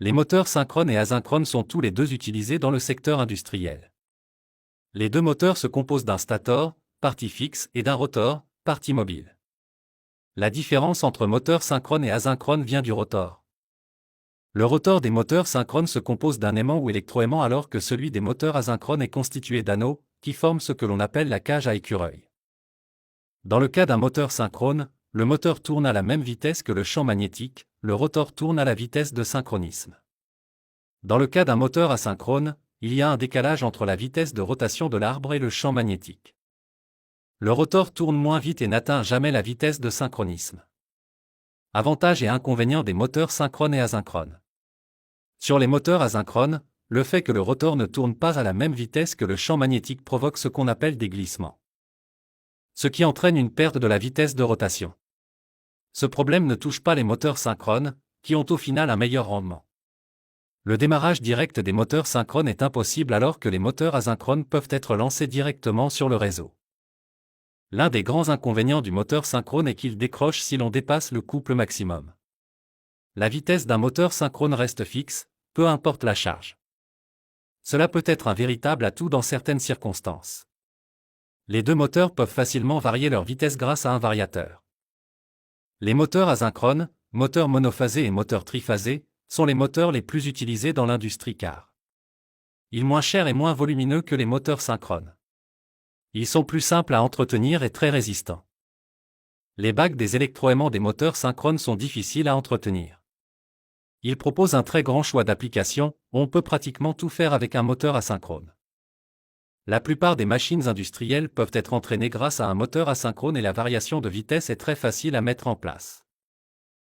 Les moteurs synchrones et asynchrones sont tous les deux utilisés dans le secteur industriel. Les deux moteurs se composent d'un stator, partie fixe, et d'un rotor, partie mobile. La différence entre moteur synchrone et asynchrone vient du rotor. Le rotor des moteurs synchrones se compose d'un aimant ou électroaimant alors que celui des moteurs asynchrones est constitué d'anneaux, qui forment ce que l'on appelle la cage à écureuil. Dans le cas d'un moteur synchrone, le moteur tourne à la même vitesse que le champ magnétique, le rotor tourne à la vitesse de synchronisme. Dans le cas d'un moteur asynchrone, il y a un décalage entre la vitesse de rotation de l'arbre et le champ magnétique. Le rotor tourne moins vite et n'atteint jamais la vitesse de synchronisme. Avantages et inconvénients des moteurs synchrones et asynchrones. Sur les moteurs asynchrones, le fait que le rotor ne tourne pas à la même vitesse que le champ magnétique provoque ce qu'on appelle des glissements, ce qui entraîne une perte de la vitesse de rotation. Ce problème ne touche pas les moteurs synchrones, qui ont au final un meilleur rendement. Le démarrage direct des moteurs synchrones est impossible alors que les moteurs asynchrones peuvent être lancés directement sur le réseau. L'un des grands inconvénients du moteur synchrone est qu'il décroche si l'on dépasse le couple maximum. La vitesse d'un moteur synchrone reste fixe, peu importe la charge. Cela peut être un véritable atout dans certaines circonstances. Les deux moteurs peuvent facilement varier leur vitesse grâce à un variateur. Les moteurs asynchrones, moteurs monophasés et moteurs triphasés, sont les moteurs les plus utilisés dans l'industrie car ils sont moins chers et moins volumineux que les moteurs synchrones. Ils sont plus simples à entretenir et très résistants. Les bacs des électroaimants des moteurs synchrones sont difficiles à entretenir. Ils proposent un très grand choix d'applications, on peut pratiquement tout faire avec un moteur asynchrone. La plupart des machines industrielles peuvent être entraînées grâce à un moteur asynchrone et la variation de vitesse est très facile à mettre en place.